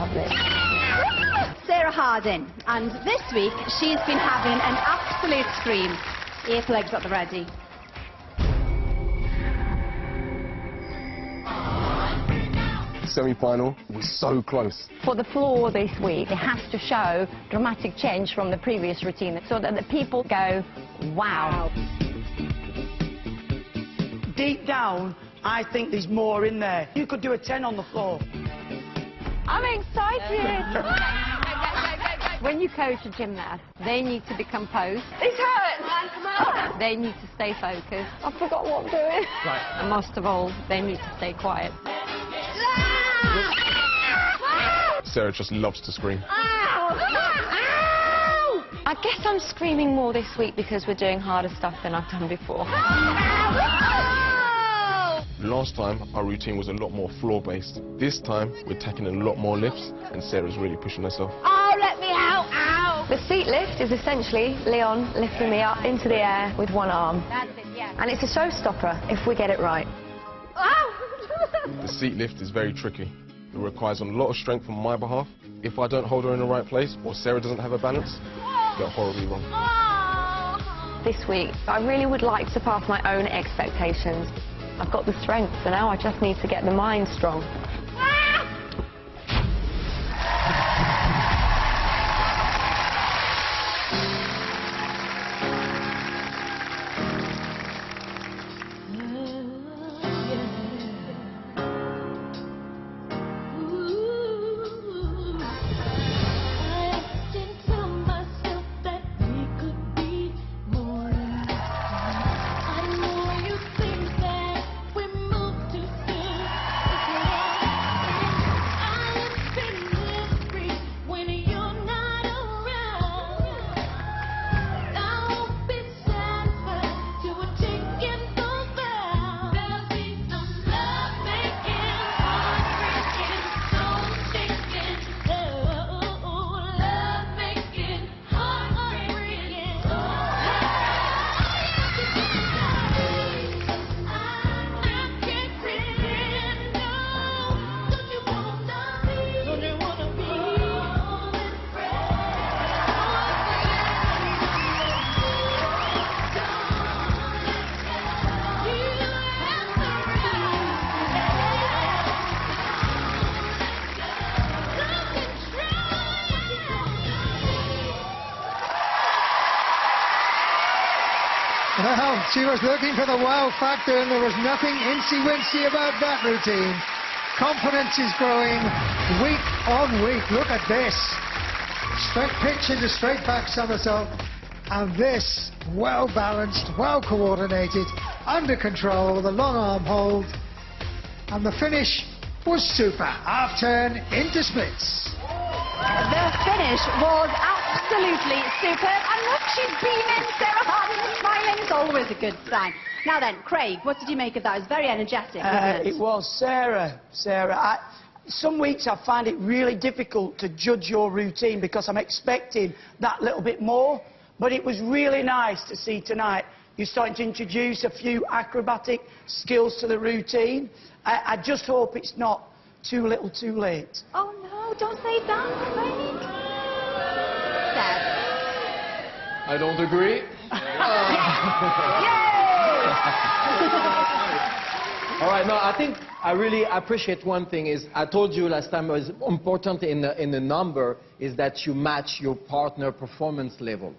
public. Sarah Harding, and this week she's been having an absolute scream. Earplugs at the ready. Semi-final was so close. For the floor this week, it has to show dramatic change from the previous routine so that the people go, wow. Deep down, I think there's more in there. You could do a 10 on the floor. I'm excited. When you coach a gymnast, they need to be composed. This hurts! Come on! They need to stay focused. I forgot what I'm doing. Right. And most of all, they need to stay quiet. Sarah just loves to scream. I guess I'm screaming more this week because we're doing harder stuff than I've done before. Last time, our routine was a lot more floor-based. This time, we're tackling a lot more lifts, and Sarah's really pushing herself. Oh, let me out! Ow! The seat lift is essentially Leon lifting me up into the air with one arm. That's it, yeah. And it's a showstopper if we get it right. The seat lift is very tricky. It requires a lot of strength on my behalf. If I don't hold her in the right place, or Sarah doesn't have a balance, get horribly wrong. This week, I really would like to surpass my own expectations. I've got the strength, so now I just need to get the mind strong. Well, she was looking for the wow factor, and there was nothing incy-wincy about that routine. Confidence is growing week on week. Look at this. Straight pitch into straight back somersault. And this, well-balanced, well-coordinated, under control, the long arm hold. And the finish was super. Half turn into splits. The finish was absolutely superb, and look, she's beaming. Sarah Harding is smiling. It's always a good sign. Now then, Craig, what did you make of that? It was very energetic, wasn't it? It was. Sarah, some weeks I find it really difficult to judge your routine because I'm expecting that little bit more, but it was really nice to see tonight you're starting to introduce a few acrobatic skills to the routine. I just hope it's not too little too late. Oh no, don't say that, Craig. Seb. I don't agree. All right, no, I think I really appreciate one thing is, I told you last time, was important in the number is that you match your partner performance level.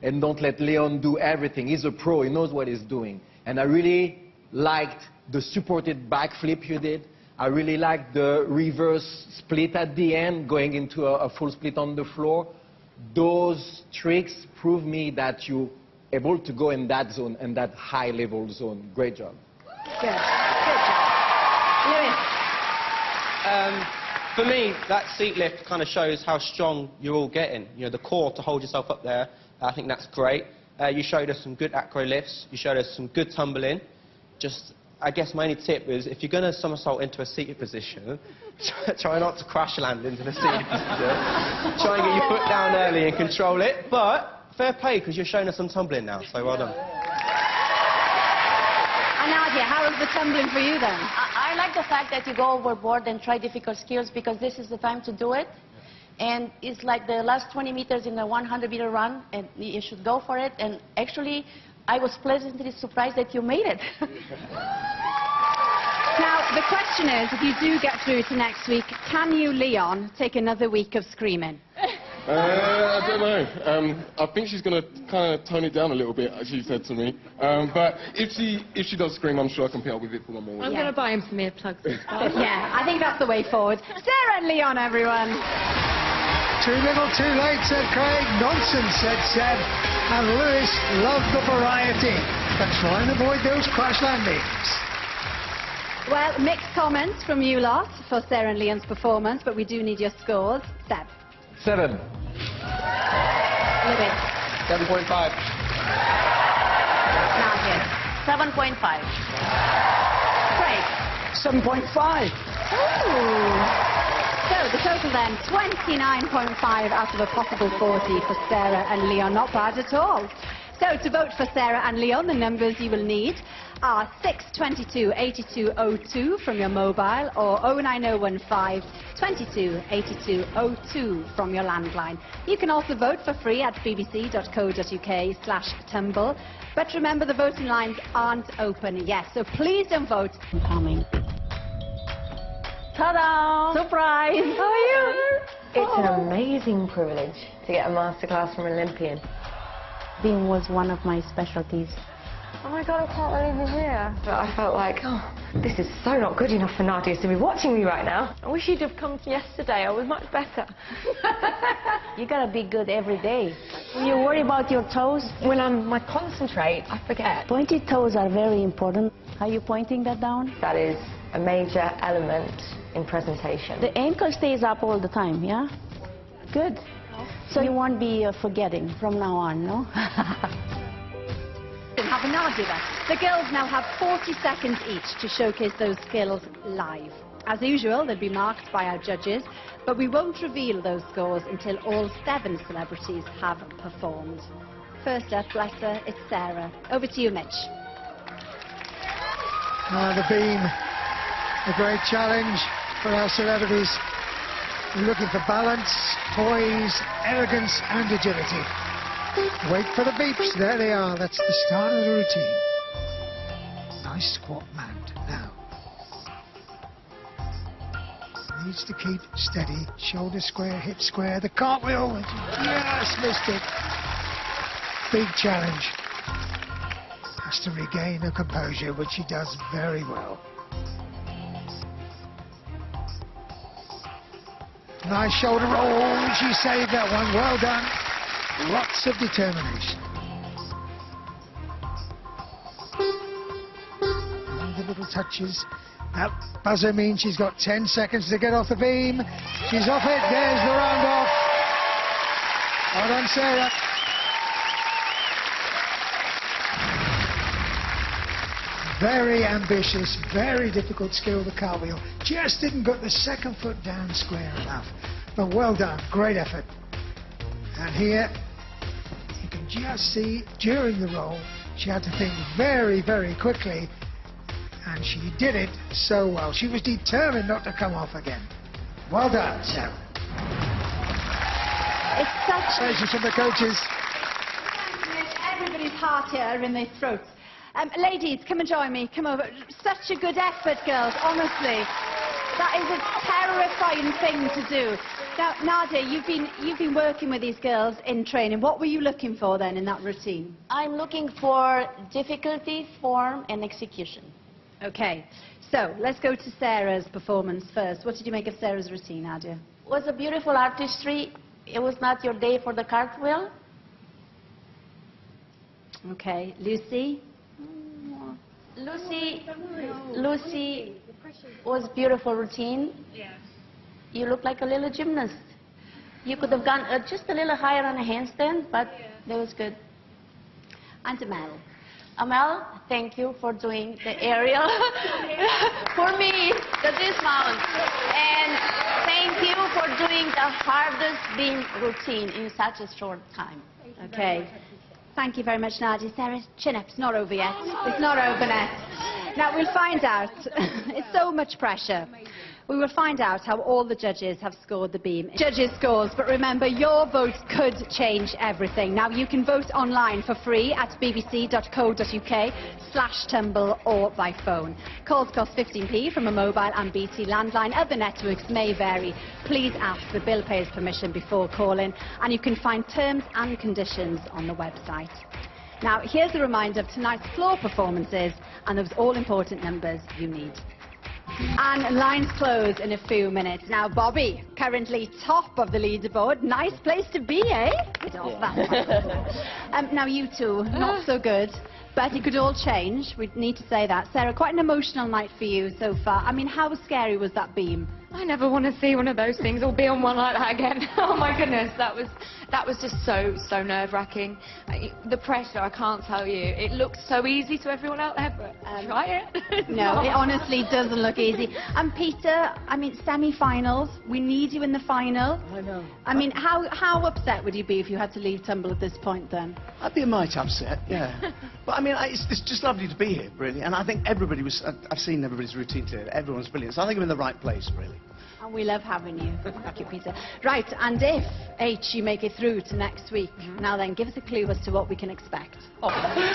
And don't let Leon do everything. He's a pro, he knows what he's doing. And I really liked the supported backflip you did. I really liked the reverse split at the end, going into a full split on the floor. Those tricks prove me that you're able to go in that zone, and that high level zone. Great job. Good. Good job. Lewis. For me, that seat lift kind of shows how strong you're all getting. You know, the core to hold yourself up there, I think that's great. You showed us some good acro lifts. You showed us some good tumbling. Just, I guess my only tip is, if you're going to somersault into a seated position, try not to crash land into the seated position. Try and get your foot down early and control it. But fair play, because you're showing us some tumbling now, so well done. And Nadia, how was the tumbling for you then? I'm like the fact that you go overboard and try difficult skills because this is the time to do it. And it's like the last 20 meters in a 100-meter run, and you should go for it. And actually, I was pleasantly surprised that you made it. Now, the question is, if you do get through to next week, can you, Leon, take another week of screaming? I don't know. I think she's going to kind of tone it down a little bit, as she said to me. But if she does scream, I'm sure I can put up with it for one more week. I'm going to buy him some earplugs. Yeah, I think that's the way forward. Sarah and Leon, everyone. Too little, too late, said Craig. Nonsense, said Seb. And Lewis loved the variety. But try and avoid those crash landings. Well, mixed comments from you lot for Sarah and Leon's performance, but we do need your scores. Seb. 7. Lewis. 7.5. Nadia. 7.5. Craig. 7.5. Ooh. So the total then, 29.5 out of a possible 40 for Sarah and Leon. Not bad at all. So to vote for Sarah and Leon, the numbers you will need are 622 8202 from your mobile or 09015 22 8202 from your landline. You can also vote for free at bbc.co.uk/tumble. But remember, the voting lines aren't open yet, so please don't vote. I'm coming. Ta-da! Surprise! How are you? It's an amazing privilege to get a masterclass from an Olympian. Being was one of my specialties. Oh my God, I can't believe you're here. But I felt like, oh, this is so not good enough for Nadia to be watching me right now. I wish you'd have come yesterday. I was much better. You gotta be good every day. You worry about your toes? When I concentrate, I forget. Pointed toes are very important. Are you pointing that down? That is a major element in presentation. The ankle stays up all the time, yeah? Good. So you won't be forgetting from now on, no? Have Nadia. The girls now have 40 seconds each to showcase those skills live. As usual, they'll be marked by our judges, but we won't reveal those scores until all 7 celebrities have performed. First up, bless her, it's Sarah. Over to you, Mitch. The beam, a great challenge for our celebrities. We're looking for balance, poise, elegance and agility. Wait for the beeps. There they are. That's the start of the routine. Nice squat mount now. Needs to keep steady. Shoulder square, hip square. The cartwheel. Just missed it. Big challenge. Has to regain her composure, which she does very well. Nice shoulder roll. She saved that one. Well done. Lots of determination. And the little touches. That buzzer means she's got 10 seconds to get off the beam. She's off it. There's the round off. Well done, Sarah. Very ambitious, very difficult skill, the cartwheel. Just didn't get the second foot down square enough. But well done, great effort. And here, you can just see during the roll, she had to think very, very quickly. And she did it so well. She was determined not to come off again. Well done, Sarah. It's such... Congratulations from the coaches. Everybody's heart here in their throats. Ladies, come and join me. Come over. Such a good effort, girls, honestly. That is a terrifying thing to do. Now, Nadia, you've been working with these girls in training. What were you looking for then in that routine? I'm looking for difficulty, form, and execution. Okay, so let's go to Sarah's performance first. What did you make of Sarah's routine, Nadia? It was a beautiful artistry. It was not your day for the cartwheel. Okay, Lucy? Lucy was beautiful routine. Yeah. You look like a little gymnast. You could have gone just a little higher on a handstand, but that was good. And Amel? Amel, thank you for doing the aerial for me, the dismount. And thank you for doing the hardest beam routine in such a short time. Okay. Thank you very much, Nadia. Sarah, chin up. It's not over yet. It's not over yet. Now, we'll find out. It's so much pressure. We will find out how all the judges have scored the beam. Judges' scores, but remember, your vote could change everything. Now, you can vote online for free at bbc.co.uk/tumble or by phone. Calls cost 15p from a mobile and BT landline. Other networks may vary. Please ask the bill payer's permission before calling, and you can find terms and conditions on the website. Now, here's a reminder of tonight's floor performances and those all-important numbers you need. And lines close in a few minutes. Now, Bobby, currently top of the leaderboard. Nice place to be, eh? Get off that. Now, you two, not so good. But it could all change. We need to say that. Sarah, quite an emotional night for you so far. I mean, how scary was that beam? I never want to see one of those things or be on one like that again. Oh my goodness, that was just so nerve-wracking. The pressure, I can't tell you. It looks so easy to everyone out there, but try it. No, it honestly doesn't look easy. And Peter, I mean, semi-finals. We need you in the final. I know. I mean, how upset would you be if you had to leave Tumble at this point then? I'd be a mite upset, yeah. But I mean, it's just lovely to be here, really. And I think everybody was. I've seen everybody's routine today. Everyone's brilliant. So I think I'm in the right place, really. And we love having you. Thank you, Peter. Right, and if, you make it through to next week, now then, give us a clue as to what we can expect. Oh,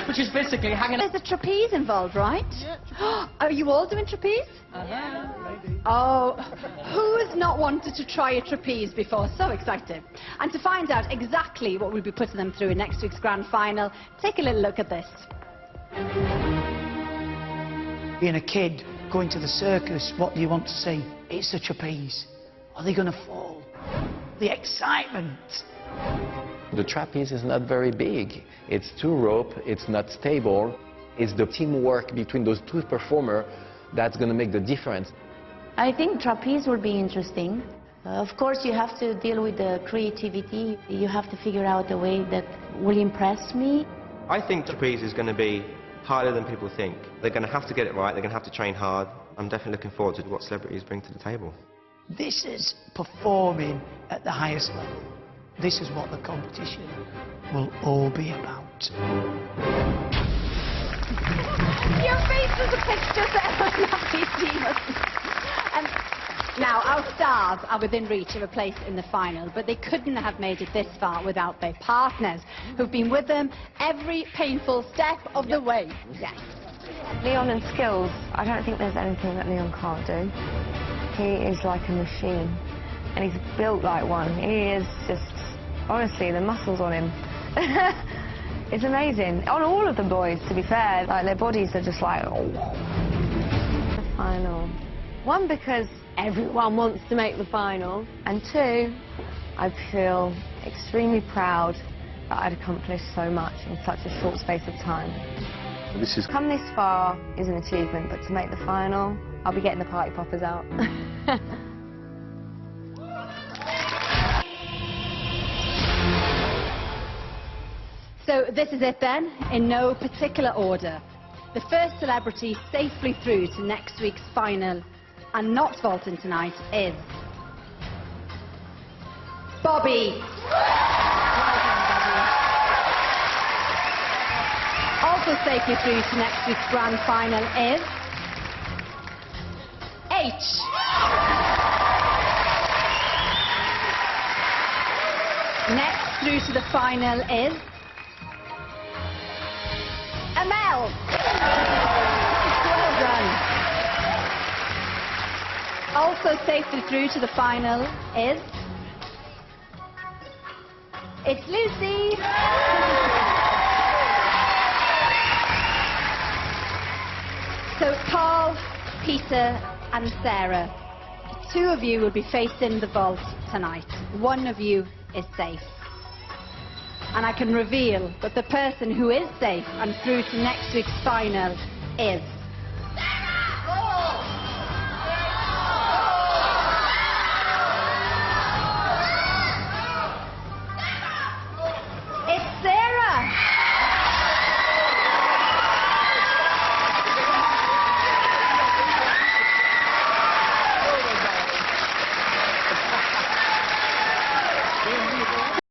which is basically hanging. There's a trapeze involved, right? Yeah. Are you all doing trapeze? Oh, who has not wanted to try a trapeze before? So excited. And to find out exactly what we'll be putting them through in next week's grand final, take a little look at this. Being a kid, going to the circus, what do you want to see? It's a trapeze. Are they going to fall? The excitement. The trapeze is not very big. It's two rope, it's not stable. It's the teamwork between those two performers that's going to make the difference. I think trapeze will be interesting. Of course, you have to deal with the creativity. You have to figure out a way that will impress me. I think trapeze is going to be harder than people think. They're going to have to get it right, they're going to have to train hard. I'm definitely looking forward to what celebrities bring to the table. This is performing at the highest level. This is what the competition will all be about. Your face is a picture there. Now, our stars are within reach of a place in the final, but they couldn't have made it this far without their partners, who've been with them every painful step of the way. Yes. Leon and skills, I don't think there's anything that Leon can't do. He is like a machine, and he's built like one. He is just, honestly, the muscles on him. It's amazing. On all of the boys, to be fair, like their bodies are just like, oh. The final. One, because everyone wants to make the final, and two, I feel extremely proud that I'd accomplished so much in such a short space of time. Come this far is an achievement, but to make the final, I'll be getting the party poppers out. So this is it then, in no particular order. The first celebrity safely through to next week's final and not vaulting tonight is Bobby. Well done, Bobby. Also safely through to next week's grand final is H. Next through to the final is Amel. Well done. Also safely through to the final is... It's Lucy. So Carl, Peter and Sarah, two of you will be facing the vault tonight. One of you is safe. And I can reveal that the person who is safe and through to next week's final is...